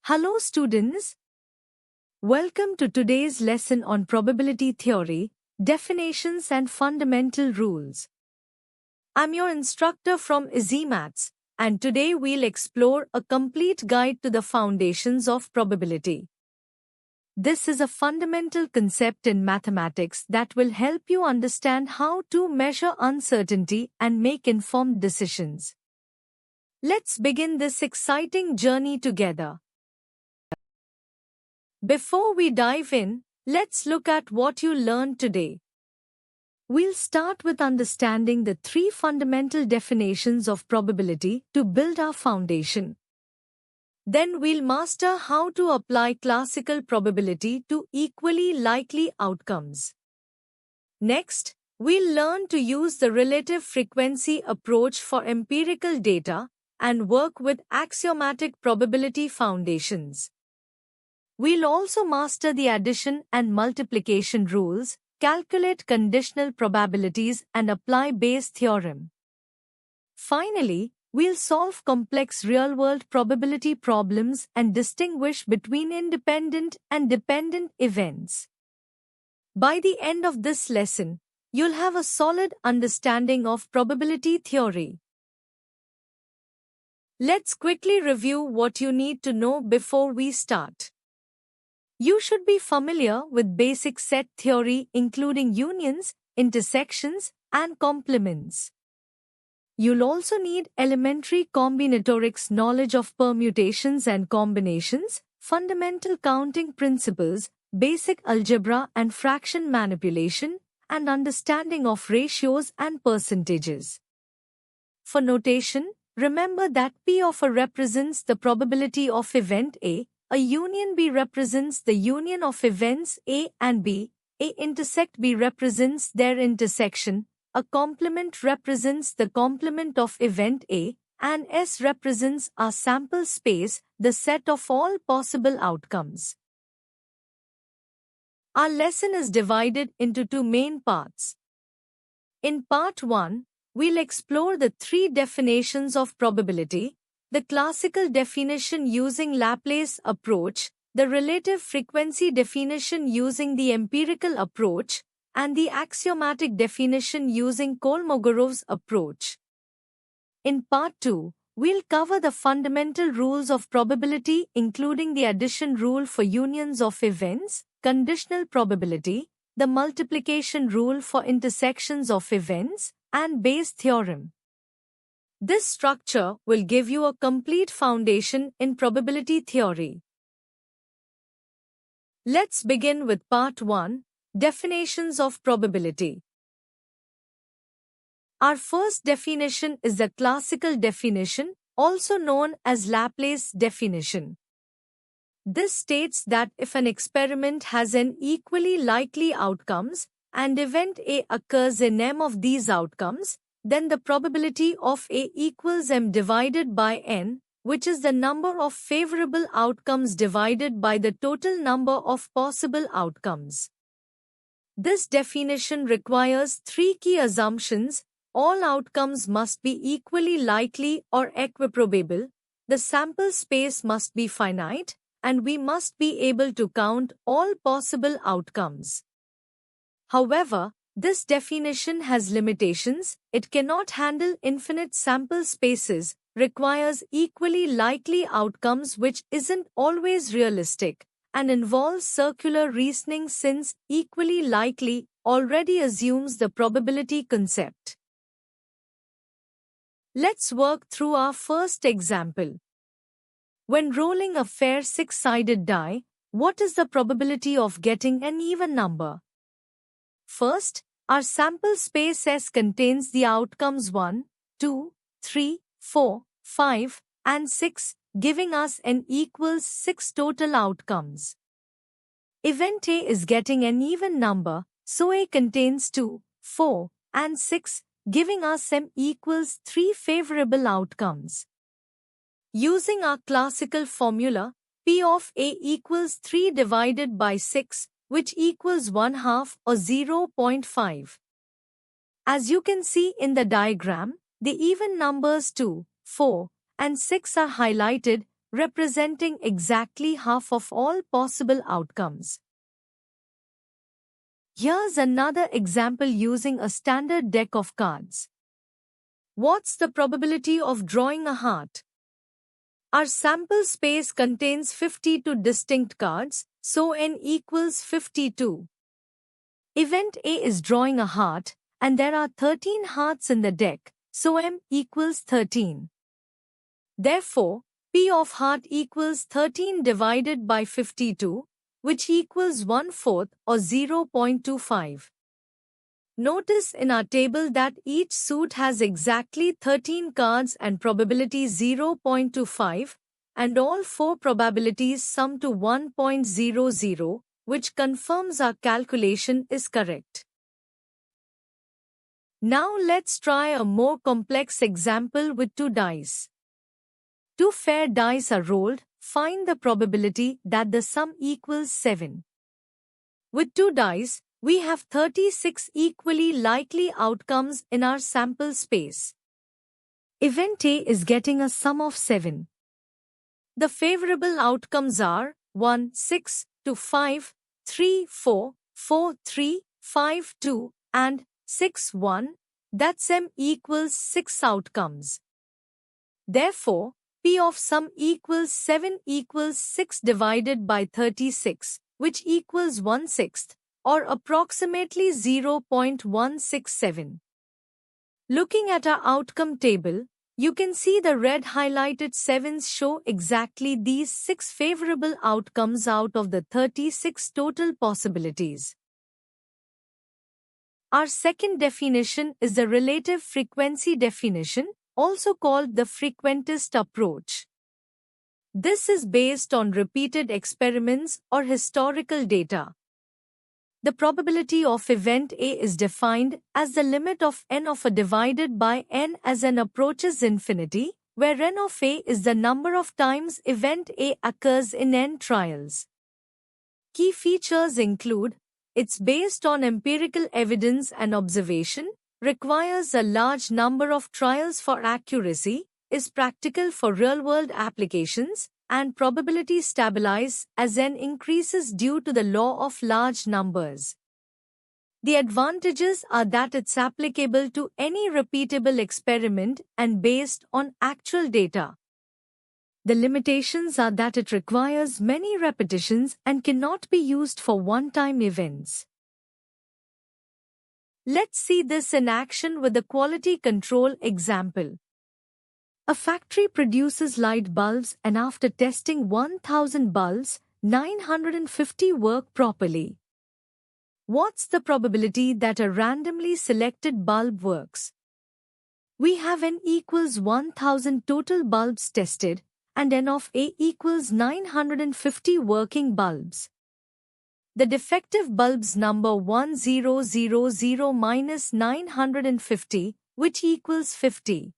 Hello students, welcome to today's lesson on probability theory, definitions and fundamental rules. I'm your instructor from Easy Maths, and today we'll explore a complete guide to the foundations of probability. This is a fundamental concept in mathematics that will help you understand how to measure uncertainty and make informed decisions. Let's begin this exciting journey together. Before we dive in, let's look at what you learned today. We'll start with understanding the three fundamental definitions of probability to build our foundation. Then we'll master how to apply classical probability to equally likely outcomes. Next, we'll learn to use the relative frequency approach for empirical data and work with axiomatic probability foundations. We'll also master the addition and multiplication rules, calculate conditional probabilities and apply Bayes' theorem. Finally, we'll solve complex real-world probability problems and distinguish between independent and dependent events. By the end of this lesson, you'll have a solid understanding of probability theory. Let's quickly review what you need to know before we start. You should be familiar with basic set theory including unions, intersections, and complements. You'll also need elementary combinatorics knowledge of permutations and combinations, fundamental counting principles, basic algebra and fraction manipulation, and understanding of ratios and percentages. For notation, remember that P of A represents the probability of event A, a union B represents the union of events A and B, A intersect B represents their intersection, a complement represents the complement of event A, and S represents our sample space, the set of all possible outcomes. Our lesson is divided into two main parts. In part 1, we'll explore the three definitions of probability: the classical definition using Laplace approach, the relative frequency definition using the empirical approach, and the axiomatic definition using Kolmogorov's approach. In part 2, we'll cover the fundamental rules of probability including the addition rule for unions of events, conditional probability, the multiplication rule for intersections of events, and Bayes' theorem. This structure will give you a complete foundation in probability theory. Let's begin with part 1, definitions of probability. Our first definition is the classical definition, also known as Laplace definition. This states that if an experiment has n equally likely outcomes and event A occurs in m of these outcomes, then the probability of A equals m divided by n, which is the number of favorable outcomes divided by the total number of possible outcomes. This definition requires three key assumptions: all outcomes must be equally likely or equiprobable, the sample space must be finite, and we must be able to count all possible outcomes. However, this definition has limitations. It cannot handle infinite sample spaces, requires equally likely outcomes which isn't always realistic, and involves circular reasoning since equally likely already assumes the probability concept. Let's work through our first example. When rolling a fair six-sided die, what is the probability of getting an even number? First, our sample space S contains the outcomes 1, 2, 3, 4, 5, and 6, giving us n equals 6 total outcomes. Event A is getting an even number, so A contains 2, 4, and 6, giving us m equals 3 favorable outcomes. Using our classical formula, P of A equals 3 divided by 6, which equals 1/2 or 0.5. As you can see in the diagram, the even numbers 2, 4, and 6 are highlighted, representing exactly half of all possible outcomes. Here's another example using a standard deck of cards. What's the probability of drawing a heart? Our sample space contains 52 distinct cards, so n equals 52. Event A is drawing a heart, and there are 13 hearts in the deck, so m equals 13. Therefore, P of heart equals 13 divided by 52, which equals 1/4 or 0.25. Notice in our table that each suit has exactly 13 cards and probability 0.25, and all four probabilities sum to 1.00, which confirms our calculation is correct. Now let's try a more complex example with 2 dice. 2 fair dice are rolled. Find the probability that the sum equals 7. With 2 dice, we have 36 equally likely outcomes in our sample space. Event A is getting a sum of 7. The favorable outcomes are 1, 6, 2, 5, 3, 4, 4, 3, 5, 2, and 6, 1. That's m equals 6 outcomes. Therefore, P of sum equals 7 equals 6 divided by 36, which equals 1/6, or approximately 0.167. Looking at our outcome table, you can see the red highlighted 7s show exactly these 6 favorable outcomes out of the 36 total possibilities. Our second definition is the relative frequency definition, also called the frequentist approach. This is based on repeated experiments or historical data. The probability of event A is defined as the limit of n of a divided by n as n approaches infinity, where n of A is the number of times event A occurs in n trials. Key features include: it's based on empirical evidence and observation, requires a large number of trials for accuracy, is practical for real-world applications, and probability stabilize as n increases due to the law of large numbers. The advantages are that it's applicable to any repeatable experiment and based on actual data. The limitations are that it requires many repetitions and cannot be used for one-time events. Let's see this in action with a quality control example. A factory produces light bulbs, and after testing 1,000 bulbs, 950 work properly. What's the probability that a randomly selected bulb works? We have n equals 1,000 total bulbs tested, and n of A equals 950 working bulbs. The defective bulbs number 1000 minus 950, which equals 50.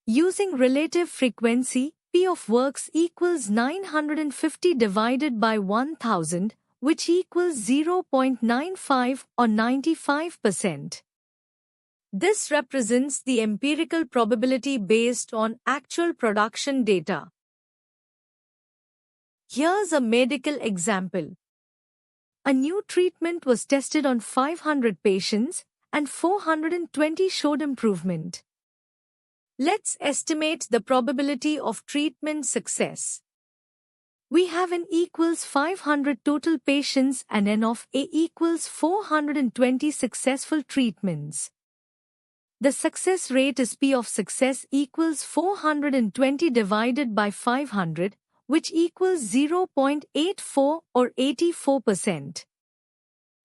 Using relative frequency, P of works equals 950 divided by 1000, which equals 0.95 or 95%. This represents the empirical probability based on actual production data. Here's a medical example. A new treatment was tested on 500 patients, and 420 showed improvement. Let's estimate the probability of treatment success. We have n equals 500 total patients and n of A equals 420 successful treatments. The success rate is P of success equals 420 divided by 500, which equals 0.84 or 84%.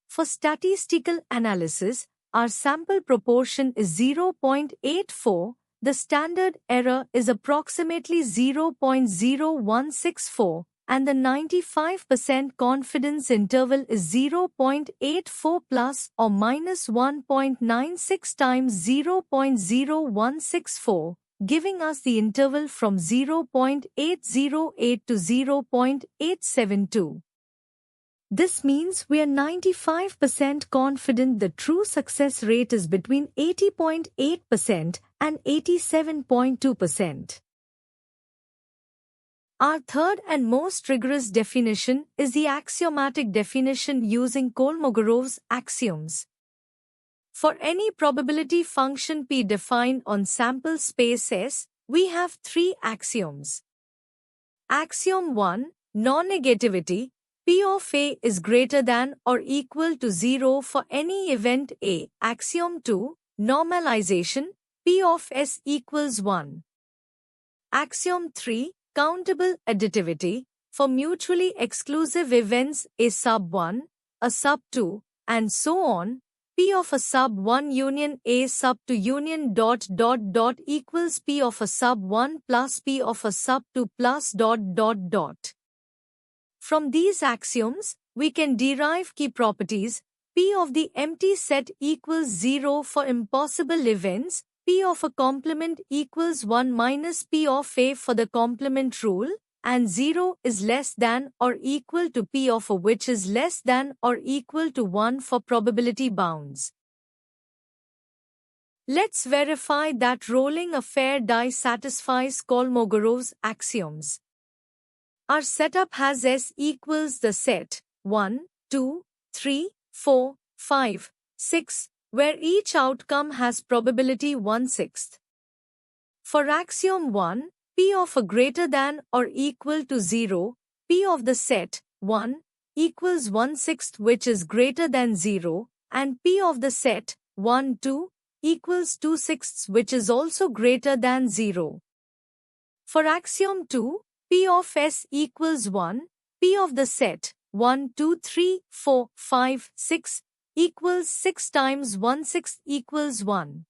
For statistical analysis, our sample proportion is 0.84. The standard error is approximately 0.0164, and the 95% confidence interval is 0.84 plus or minus 1.96 times 0.0164, giving us the interval from 0.808 to 0.872. This means we are 95% confident the true success rate is between 80.8% and 87.2%. Our third and most rigorous definition is the axiomatic definition using Kolmogorov's axioms. For any probability function P defined on sample space S, we have three axioms. Axiom 1, non-negativity, P of A is greater than or equal to 0 for any event A. Axiom 2, normalization, P of S equals 1. Axiom 3, countable additivity, for mutually exclusive events A sub 1, A sub 2, and so on, P of a sub 1 union A sub 2 union ... equals P of a sub 1 plus P of a sub 2 plus ... From these axioms, we can derive key properties. P of the empty set equals 0 for impossible events, P of a complement equals 1 minus P of A for the complement rule, and 0 is less than or equal to P of A which is less than or equal to 1 for probability bounds. Let's verify that rolling a fair die satisfies Kolmogorov's axioms. Our setup has S equals the set 1, 2, 3, 4, 5, 6, where each outcome has probability 1/6. For axiom 1, P of a greater than or equal to 0, P of the set 1 equals 1/6 which is greater than 0, and P of the set 1, 2 equals 2/6 which is also greater than 0. For axiom 2, P of S equals 1, P of the set 1, 2, 3, 4, 5, 6 equals 6 times 1/6 equals 1.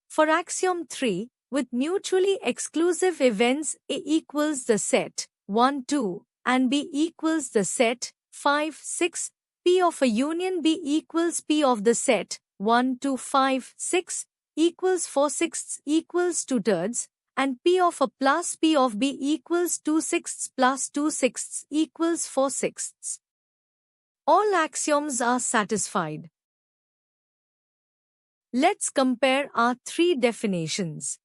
For axiom 3, with mutually exclusive events A equals the set 1, 2, and B equals the set 5, 6, P of a union B equals P of the set 1, 2, 5, 6 equals 4/6 equals 2/3, and P of A plus P of B equals 2/6 plus 2/6 equals 4/6. All axioms are satisfied. Let's compare our three definitions.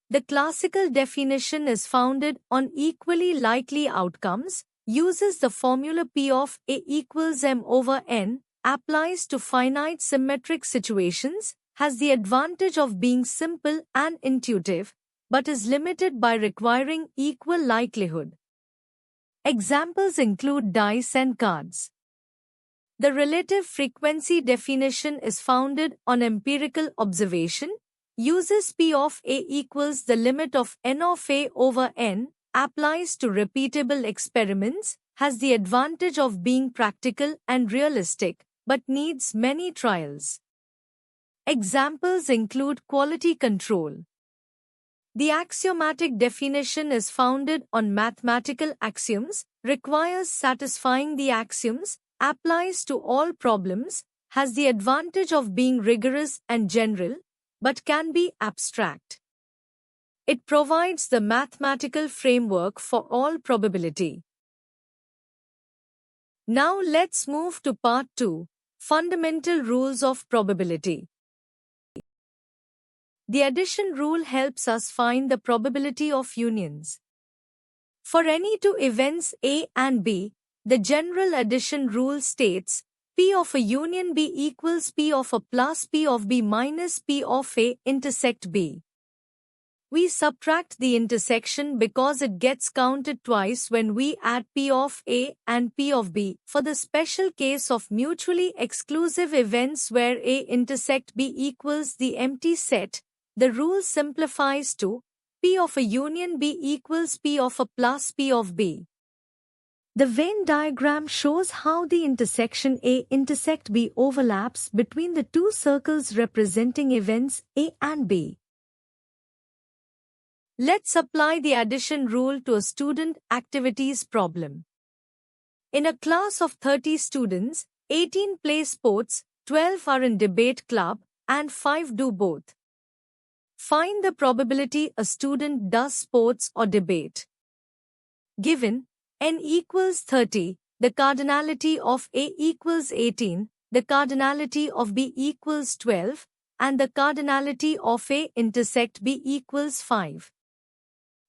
The classical definition is founded on equally likely outcomes, uses the formula P of A equals M over N, applies to finite symmetric situations, has the advantage of being simple and intuitive, but is limited by requiring equal likelihood. Examples include dice and cards. The relative frequency definition is founded on empirical observation, uses P of A equals the limit of N of A over N, applies to repeatable experiments, has the advantage of being practical and realistic, but needs many trials. Examples include quality control. The axiomatic definition is founded on mathematical axioms, requires satisfying the axioms, applies to all problems, has the advantage of being rigorous and general, but can be abstract. It provides the mathematical framework for all probability. Now let's move to part 2, Fundamental Rules of Probability. The addition rule helps us find the probability of unions. For any two events A and B, the general addition rule states P of a union B equals P of A plus P of B minus P of A intersect B. We subtract the intersection because it gets counted twice when we add P of A and P of B. For the special case of mutually exclusive events where A intersect B equals the empty set, the rule simplifies to P of a union B equals P of A plus P of B. The Venn diagram shows how the intersection A intersect B overlaps between the two circles representing events A and B. Let's apply the addition rule to a student activities problem. In a class of 30 students, 18 play sports, 12 are in debate club, and 5 do both. Find the probability a student does sports or debate. Given n equals 30, the cardinality of A equals 18, the cardinality of B equals 12, and the cardinality of A intersect B equals 5.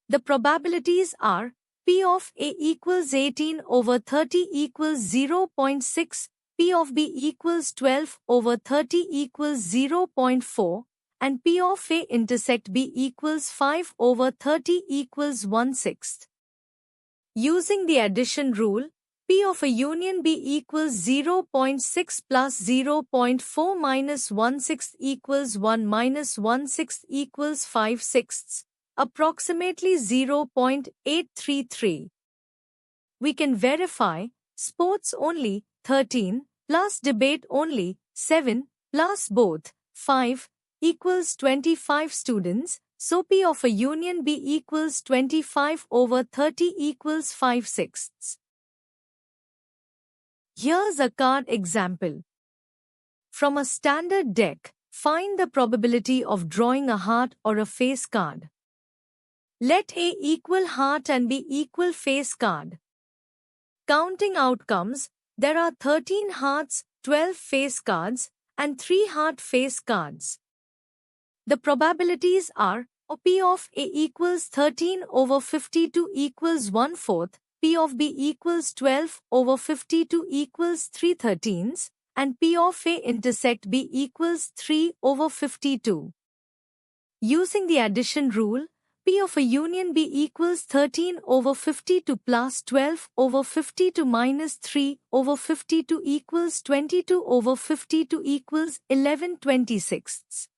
The probabilities are P of A equals 18 over 30 equals 0.6, P of B equals 12 over 30 equals 0.4, and P of A intersect B equals 5 over 30 equals 1/6. Using the addition rule, P of a union B equals 0.6 plus 0.4 minus 1/6 equals 1 minus 1/6 equals 5/6, approximately 0.833. We can verify sports only 13 plus debate only 7 plus both 5 equals 25 students. So P of a union B equals 25 over 30 equals 5/6. Here's a card example. From a standard deck, find the probability of drawing a heart or a face card. Let A equal heart and B equal face card. Counting outcomes, there are 13 hearts, 12 face cards, and 3 heart face cards. The probabilities are P of A equals 13 over 52 equals 1/4, P of B equals 12 over 52 equals 3/13, and P of A intersect B equals 3 over 52. Using the addition rule, P of a union B equals 13 over 52 plus 12 over 52 minus 3 over 52 equals 22 over 52 equals 11/26.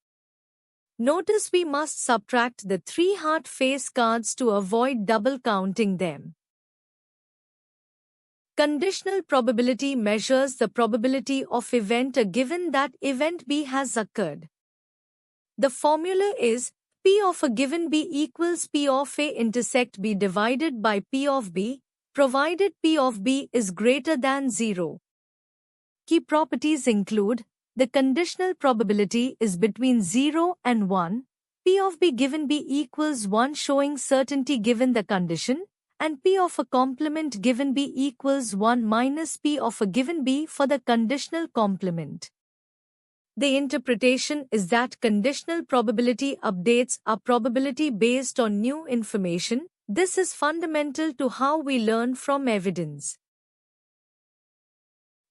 Notice we must subtract the 3 heart face cards to avoid double counting them. Conditional probability measures the probability of event A given that event B has occurred. The formula is P of a given B equals P of A intersect B divided by P of B, provided P of B is greater than 0. Key properties include the conditional probability is between 0 and 1, P of B given B equals 1 showing certainty given the condition, and P of a complement given B equals 1 minus P of a given B for the conditional complement. The interpretation is that conditional probability updates our probability based on new information. This is fundamental to how we learn from evidence.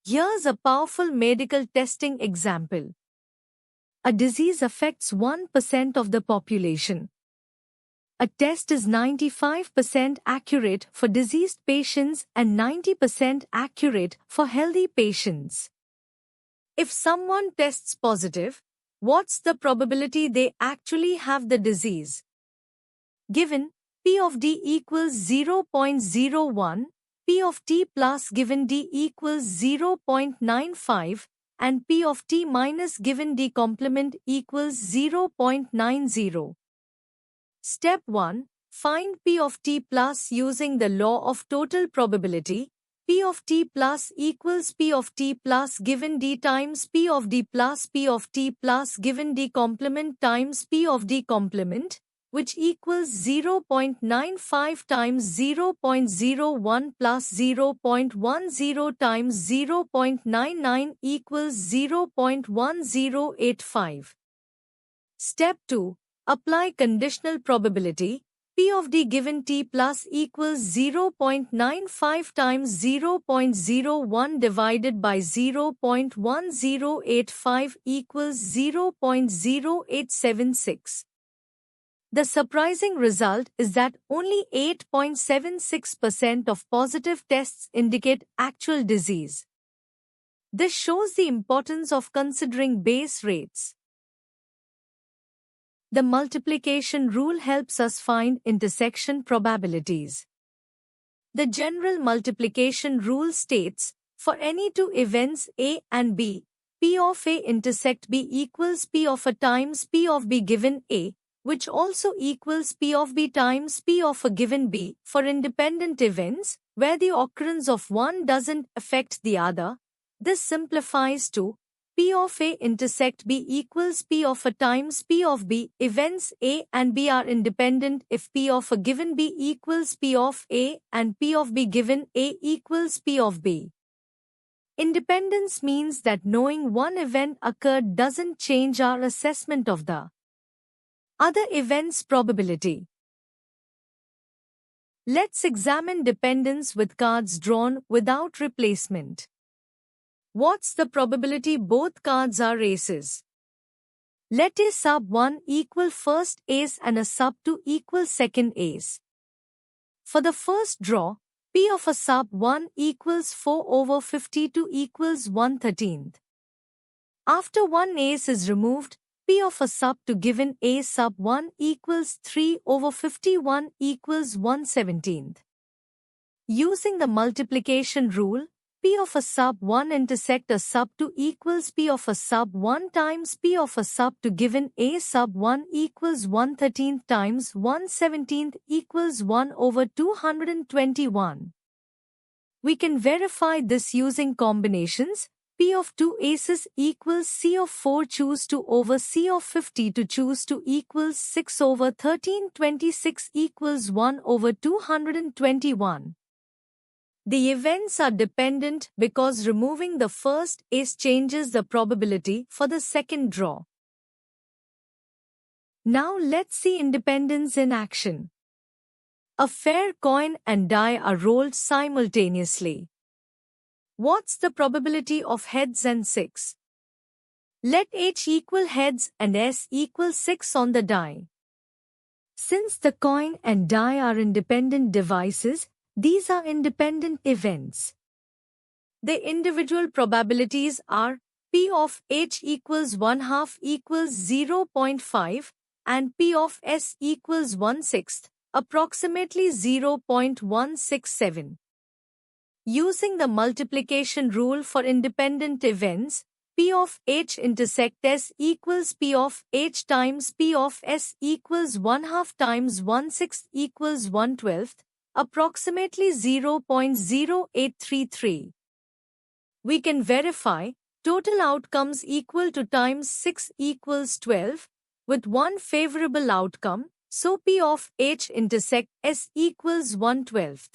Here's a powerful medical testing example. A disease affects 1% of the population. A test is 95% accurate for diseased patients and 90% accurate for healthy patients. If someone tests positive, what's the probability they actually have the disease? Given P of D equals 0.01, P of T plus given D equals 0.95, and P of T minus given D complement equals 0.90. Step 1. Find P of T plus using the law of total probability. P of T plus equals P of T plus given D times P of D plus P of T plus given D complement times P of D complement, which equals 0.95 times 0.01 plus 0.10 times 0.99 equals 0.1085. Step 2. Apply conditional probability. P of D given T plus equals 0.95 times 0.01 divided by 0.1085 equals 0.0876. The surprising result is that only 8.76% of positive tests indicate actual disease. This shows the importance of considering base rates. The multiplication rule helps us find intersection probabilities. The general multiplication rule states, for any two events A and B, P of A intersect B equals P of A times P of B given A, which also equals P of B times P of A given B for independent events, where the occurrence of one doesn't affect the other. This simplifies to P of A intersect B equals P of A times P of B. Events A and B are independent if P of A given B equals P of A and P of B given A equals P of B. Independence means that knowing one event occurred doesn't change our assessment of the other event's probability. Let's examine dependence with cards drawn without replacement. What's the probability both cards are aces? Let a sub 1 equal first ace and a sub 2 equal second ace. For the first draw, P of a sub 1 equals 4 over 52 equals 1/13. After one ace is removed, P of a sub 2 given a sub 1 equals 3 over 51 equals 1/17. Using the multiplication rule, P of a sub 1 intersect a sub 2 equals P of a sub 1 times P of a sub 2 given a sub 1 equals 1/13 times 1/17 equals 1 over 221. We can verify this using combinations. P of 2 aces equals C of 4 choose 2 over C of 50 to choose 2 equals 6 over 1326 equals 1 over 221. The events are dependent because removing the first ace changes the probability for the second draw. Now let's see independence in action. A fair coin and die are rolled simultaneously. What's the probability of heads and 6? Let H equal heads and S equal 6 on the die. Since the coin and die are independent devices, these are independent events. The individual probabilities are P of H equals 1/2 equals 0.5 and P of S equals 1/6, approximately 0.167. Using the multiplication rule for independent events, P of H intersect S equals P of H times P of S equals 1/2 times 1/6 equals 1/12. Approximately 0.0833. We can verify total outcomes equal to times 6 equals 12, with one favorable outcome, so P of H intersect S equals 1/12.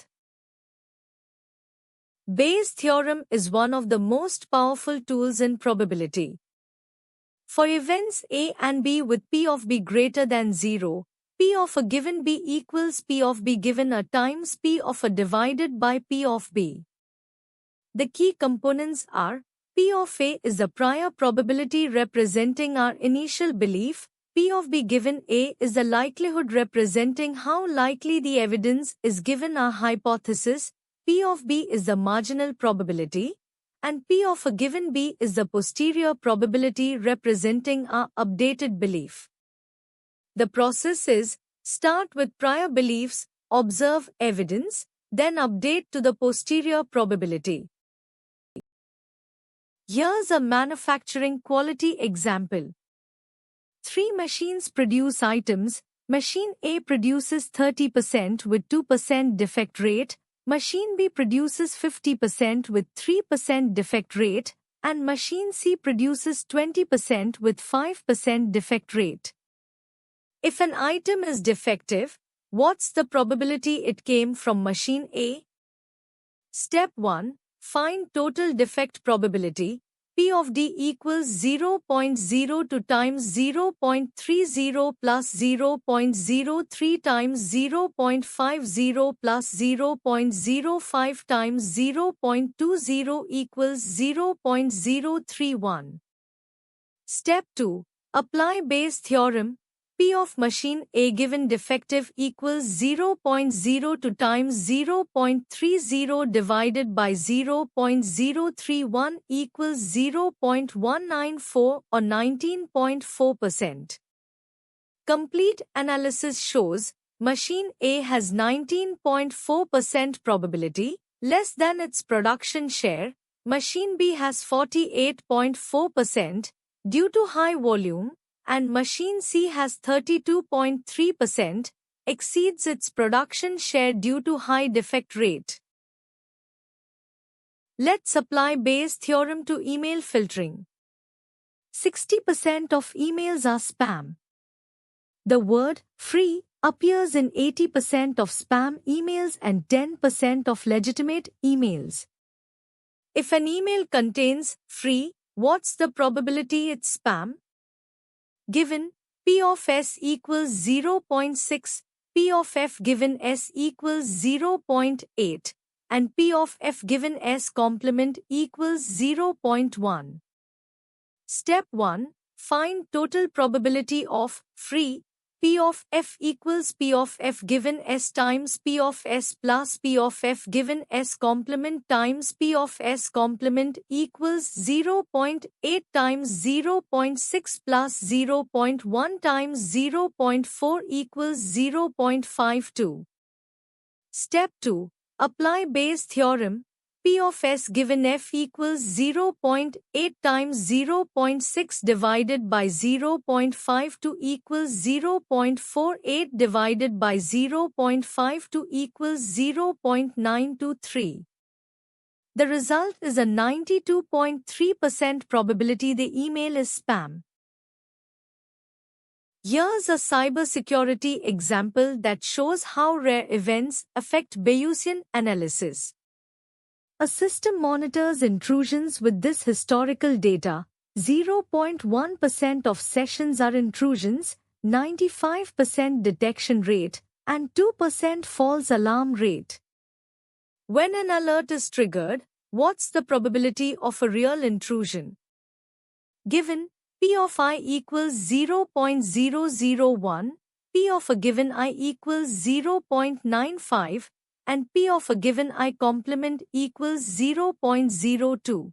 Bayes' theorem is one of the most powerful tools in probability. For events A and B with P of B greater than 0, P of a given B equals P of B given A times P of A divided by P of B. The key components are P of A is the prior probability representing our initial belief, P of B given A is the likelihood representing how likely the evidence is given our hypothesis, P of B is the marginal probability, and P of a given B is the posterior probability representing our updated belief. The process is, start with prior beliefs, observe evidence, then update to the posterior probability. Here's a manufacturing quality example. 3 machines produce items. Machine A produces 30% with 2% defect rate, Machine B produces 50% with 3% defect rate, and Machine C produces 20% with 5% defect rate. If an item is defective, what's the probability it came from machine A? Step 1. Find total defect probability. P of D equals 0.02 times 0.30 plus 0.03 times 0.50 plus 0.05 times 0.20 equals 0.031. Step 2. Apply Bayes' theorem. P of machine A given defective equals 0.02 times 0.30 divided by 0.031 equals 0.194 or 19.4%. Complete analysis shows machine A has 19.4% probability, less than its production share. Machine B has 48.4% due to high volume, and machine C has 32.3%, exceeds its production share due to high defect rate. Let's apply Bayes' theorem to email filtering. 60% of emails are spam. The word free appears in 80% of spam emails and 10% of legitimate emails. If an email contains free, what's the probability it's spam? Given P of S equals 0.6, P of f given S equals 0.8 and P of f given S complement equals 0.1. Step 1. Find total probability of free. P of f equals P of f given S times P of S plus P of f given S complement times P of S complement equals 0.8 times 0.6 plus 0.1 times 0.4 equals 0.52. Step 2. Apply Bayes theorem. P of S given f equals 0.8 times 0.6 divided by 0.52 equals 0.48 divided by 0.52 equals 0.923. The result is a 92.3% probability the email is spam. Here's a cybersecurity example that shows how rare events affect Bayesian analysis. A system monitors intrusions with this historical data. 0.1% of sessions are intrusions, 95% detection rate, and 2% false alarm rate. When an alert is triggered, what's the probability of a real intrusion? Given P of I equals 0.001, P of a given I equals 0.95, and P of a given I complement equals 0.02.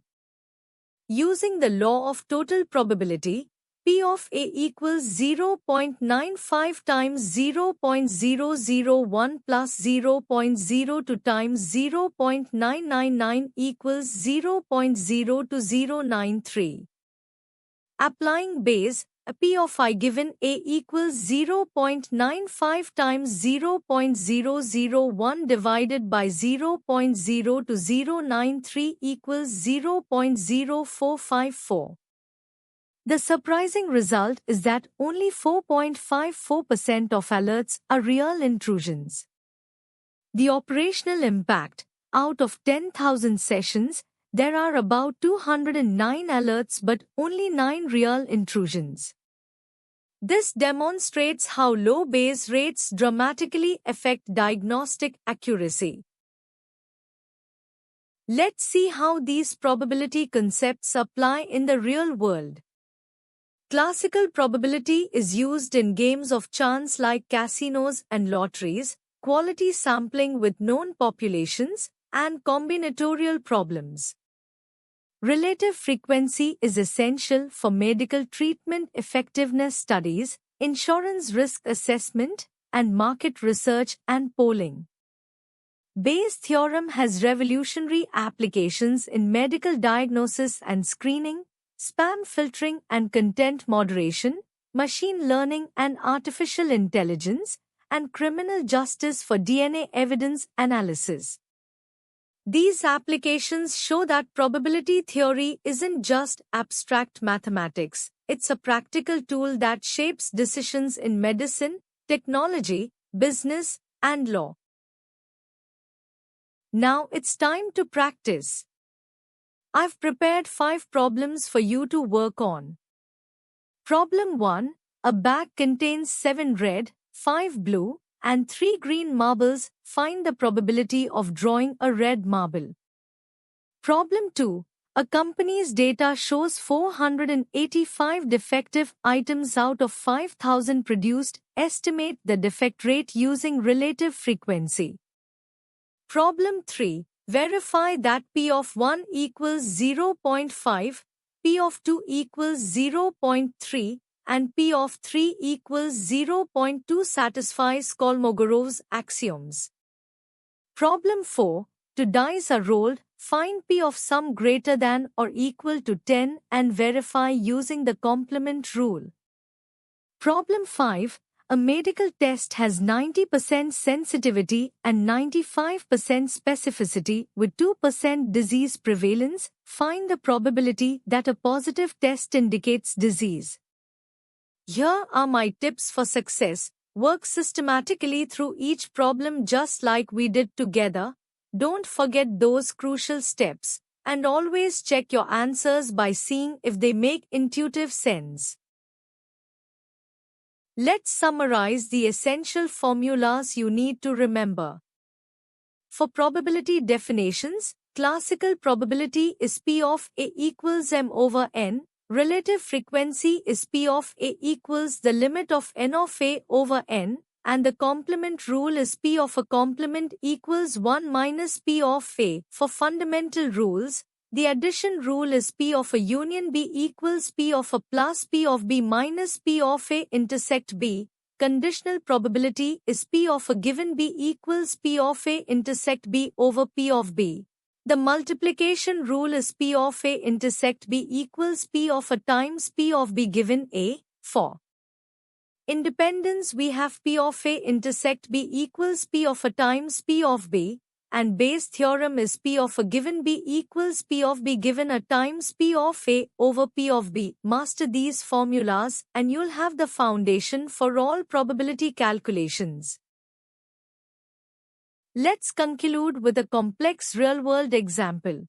Using the law of total probability, P of A equals 0.95 times 0.001 plus 0.02 times 0.999 equals 0.02093. Applying Bayes, a P of I given A equals 0.95 times 0.001 divided by 0.02093 equals 0.0454. The surprising result is that only 4.54% of alerts are real intrusions. The operational impact: out of 10,000 sessions, there are about 209 alerts but only 9 real intrusions. This demonstrates how low Bayes rates dramatically affect diagnostic accuracy. Let's see how these probability concepts apply in the real world. Classical probability is used in games of chance like casinos and lotteries, quality sampling with known populations, and combinatorial problems. Relative frequency is essential for medical treatment effectiveness studies, insurance risk assessment, and market research and polling. Bayes' theorem has revolutionary applications in medical diagnosis and screening, spam filtering and content moderation, machine learning and artificial intelligence, and criminal justice for DNA evidence analysis. These applications show that probability theory isn't just abstract mathematics, it's a practical tool that shapes decisions in medicine, technology, business, and law. Now it's time to practice. I've prepared 5 problems for you to work on. Problem 1. A bag contains 7 red, 5 blue, and 3 green marbles. Find the probability of drawing a red marble. Problem 2. A company's data shows 485 defective items out of 5,000 produced. Estimate the defect rate using relative frequency. Problem 3. Verify that P of 1 equals 0.5, P of 2 equals 0.3, and P of 3 equals 0.2 satisfies Kolmogorov's axioms. Problem 4. 2 dice are rolled, find P of sum greater than or equal to 10 and verify using the complement rule. Problem 5. A medical test has 90% sensitivity and 95% specificity with 2% disease prevalence. Find the probability that a positive test indicates disease. Here are my tips for success. Work systematically through each problem just like we did together. Don't forget those crucial steps. And always check your answers by seeing if they make intuitive sense. Let's summarize the essential formulas you need to remember. For probability definitions, classical probability is P of A equals M over N, relative frequency is P of A equals the limit of N of A over N, and the complement rule is P of a complement equals 1 minus P of A. For fundamental rules, the addition rule is P of a union B equals P of a plus P of B minus P of A intersect B. Conditional probability is P of a given B equals P of A intersect B over P of B. The multiplication rule is P of A intersect B equals P of A times P of B given A. For independence, we have P of A intersect B equals P of A times P of B, and Bayes' theorem is P of a given B equals P of B given A times P of A over P of B. Master these formulas and you'll have the foundation for all probability calculations. Let's conclude with a complex real-world example.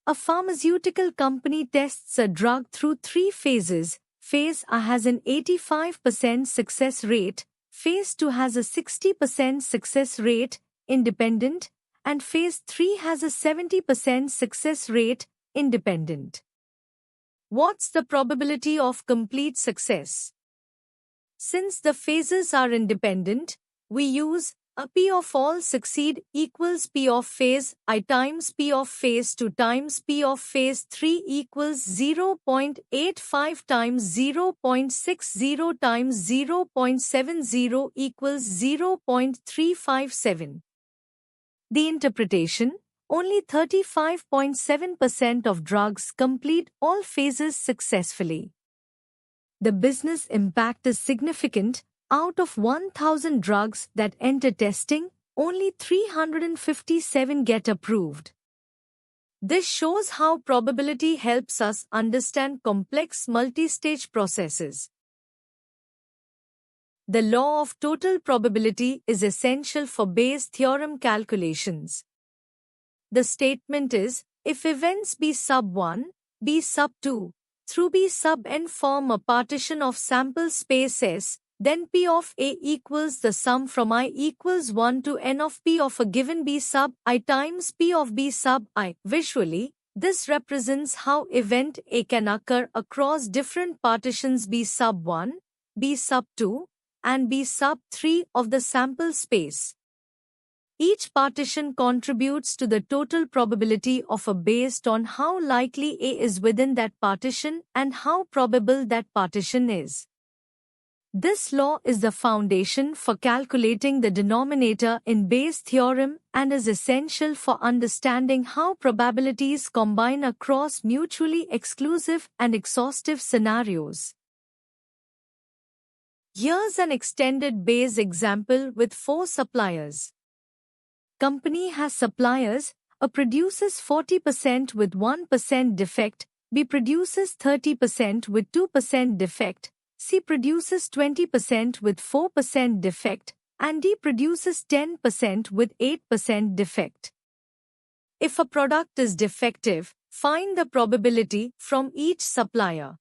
A pharmaceutical company tests a drug through 3 phases. Phase A has an 85% success rate, Phase 2 has a 60% success rate, independent, and Phase 3 has a 70% success rate, independent. What's the probability of complete success? Since the phases are independent, we use a P of all succeed equals P of phase I times P of phase 2 times P of phase 3 equals 0.85 times 0.60 times 0.70 equals 0.357. The interpretation: only 35.7% of drugs complete all phases successfully. The business impact is significant. Out of 1,000 drugs that enter testing, only 357 get approved. This shows how probability helps us understand complex multi-stage processes. The law of total probability is essential for Bayes' theorem calculations. The statement is, if events B sub 1, B sub 2, through B sub n form a partition of sample space S, then P of A equals the sum from I equals 1 to n of P of a given B sub I times P of B sub I. Visually, this represents how event A can occur across different partitions B sub 1, B sub 2, and B sub 3 of the sample space. Each partition contributes to the total probability of A based on how likely A is within that partition and how probable that partition is. This law is the foundation for calculating the denominator in Bayes' theorem and is essential for understanding how probabilities combine across mutually exclusive and exhaustive scenarios. Here's an extended Bayes example with 4 suppliers. Company has suppliers: A produces 40% with 1% defect, B produces 30% with 2% defect, C produces 20% with 4% defect, and D produces 10% with 8% defect. If a product is defective, find the probability from each supplier.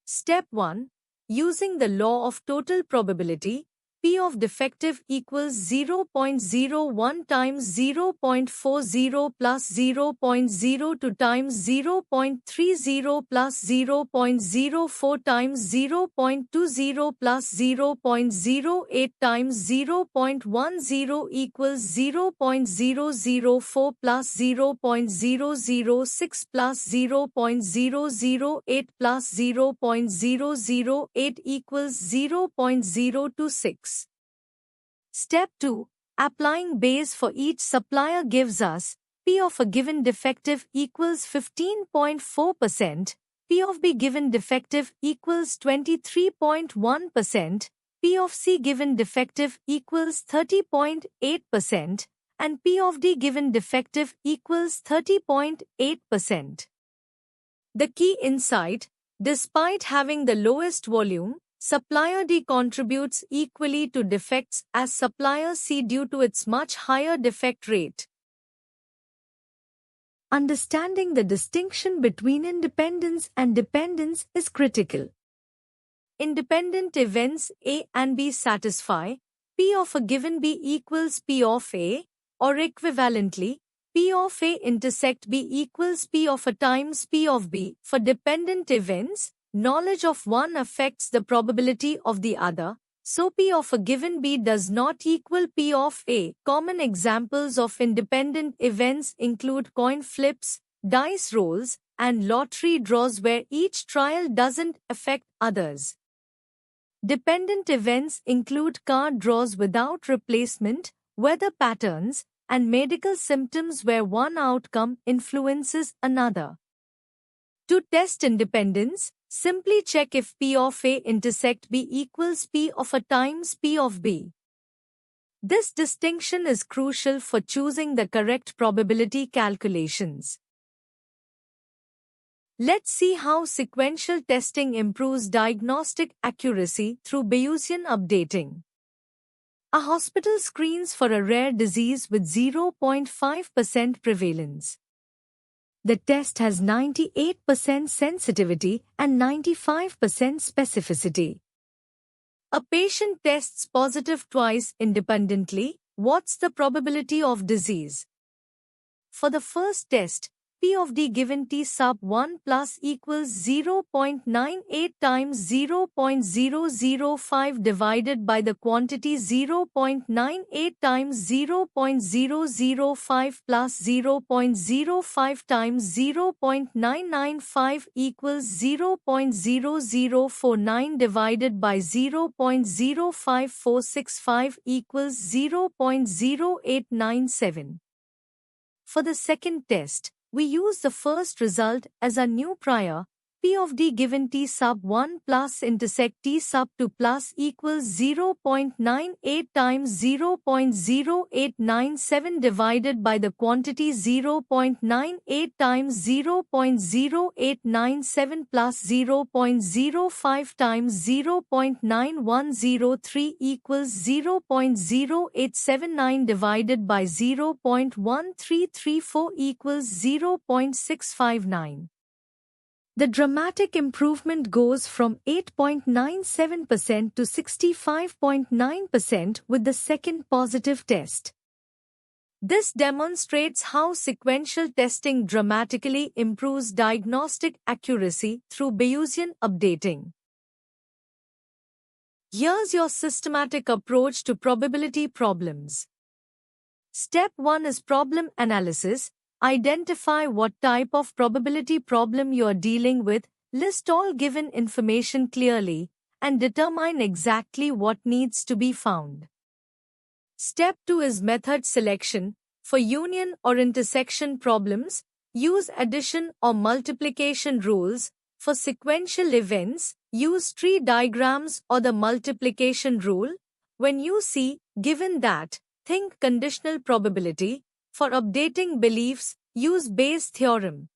Step 1. Using the law of total probability, P of defective equals 0.01 times 0.40 plus 0.02 times 0.30 plus 0.04 times 0.20 plus 0.08 times 0.10 equals 0.004 plus 0.006 plus 0.008 plus 0.008 equals 0.026. Step 2. Applying Bayes for each supplier gives us P of a given defective equals 15.4%, P of B given defective equals 23.1%, P of C given defective equals 30.8%, and P of D given defective equals 30.8%. The key insight: despite having the lowest volume, supplier D contributes equally to defects as supplier C due to its much higher defect rate. Understanding the distinction between independence and dependence is critical. independent events A and B satisfy, P of a given B equals P of A, or equivalently, P of A intersect B equals P of A times P of B. For dependent events, knowledge of one affects the probability of the other, so P of a given B does not equal P of A. Common examples of independent events include coin flips, dice rolls, and lottery draws where each trial doesn't affect others. Dependent events include card draws without replacement, weather patterns, and medical symptoms where one outcome influences another. To test independence, simply check if P of A intersect B equals P of A times P of B. This distinction is crucial for choosing the correct probability calculations. Let's see how sequential testing improves diagnostic accuracy through Bayesian updating. A hospital screens for a rare disease with 0.5% prevalence. The test has 98% sensitivity and 95% specificity. A patient tests positive twice independently. What's the probability of disease? For the first test, P of D given T sub 1 plus equals 0.98 times 0.005 divided by the quantity 0.98 times 0.005 plus 0.05 times 0.995 equals 0.00449 divided by 0.05465 equals 0.0897. For the second test, we use the first result as a new prior, P of D given T sub 1 plus intersect T sub 2 plus equals 0.98 times 0.0897 divided by the quantity 0.98 times 0.0897 plus 0.05 times 0.9103 equals 0.0879 divided by 0.1334 equals 0.659. The dramatic improvement goes from 8.97% to 65.9% with the second positive test. This demonstrates how sequential testing dramatically improves diagnostic accuracy through Bayesian updating. Here's your systematic approach to probability problems. Step 1 is problem analysis. Identify what type of probability problem you are dealing with, list all given information clearly, and determine exactly what needs to be found. Step 2 is method selection. For union or intersection problems, use addition or multiplication rules. For sequential events, use tree diagrams or the multiplication rule. When you see, given that, think conditional probability. For updating beliefs, use Bayes' theorem.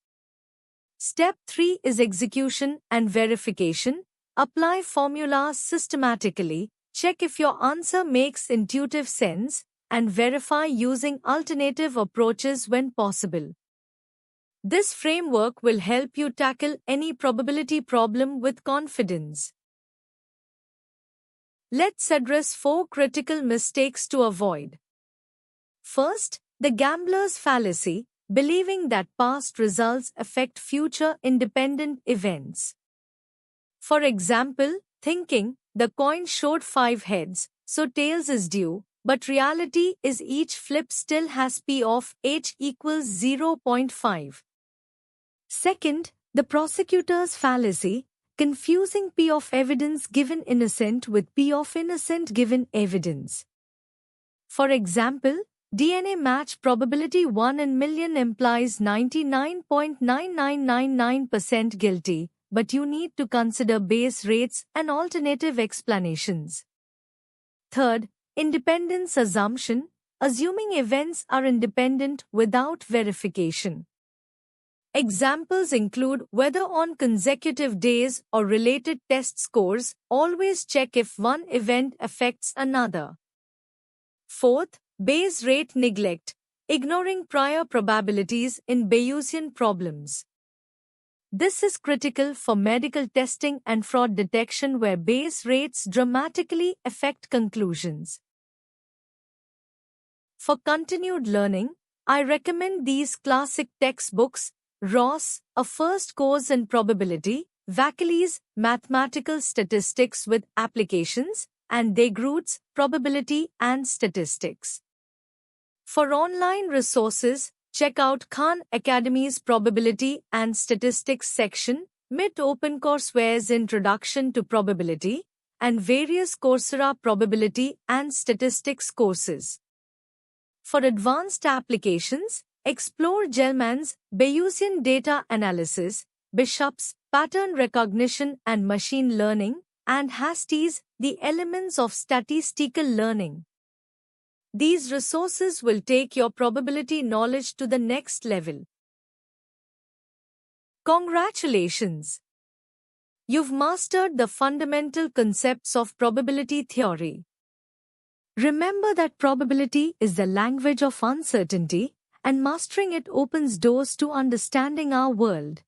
Step 3 is execution and verification. Apply formulas systematically, check if your answer makes intuitive sense, and verify using alternative approaches when possible. This framework will help you tackle any probability problem with confidence. Let's address 4 critical mistakes to avoid. First, the gambler's fallacy, believing that past results affect future independent events. For example, thinking, the coin showed 5 heads, so tails is due, but reality is each flip still has P of H equals 0.5. Second, the prosecutor's fallacy, confusing P of evidence given innocent with P of innocent given evidence. For example, DNA match probability 1 in million implies 99.9999% guilty, but you need to consider Bayes rates and alternative explanations. Third, independence assumption, assuming events are independent without verification. Examples include whether on consecutive days or related test scores. Always check if one event affects another. Fourth, Bayes rate neglect, ignoring prior probabilities in Bayesian problems. This is critical for medical testing and fraud detection where base rates dramatically affect conclusions. For continued learning, I recommend these classic textbooks: Ross, A First Course in Probability, Vacaville's Mathematical Statistics with Applications, and Degroot's Probability and Statistics. For online resources, check out Khan Academy's Probability and Statistics section, MIT OpenCourseware's Introduction to Probability, and various Coursera Probability and Statistics courses. For advanced applications, explore Gelman's Bayesian Data Analysis, Bishop's Pattern Recognition and Machine Learning, and Haastie's The Elements of Statistical Learning. These resources will take your probability knowledge to the next level. Congratulations! You've mastered the fundamental concepts of probability theory. Remember that probability is the language of uncertainty, and mastering it opens doors to understanding our world.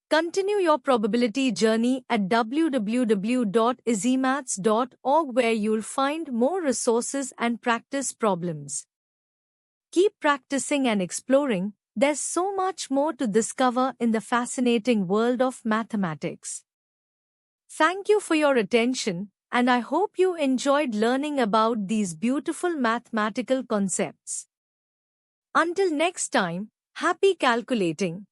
Continue your probability journey at www.easymaths.org, where you'll find more resources and practice problems. Keep practicing and exploring. There's so much more to discover in the fascinating world of mathematics. Thank you for your attention, and I hope you enjoyed learning about these beautiful mathematical concepts. Until next time, happy calculating!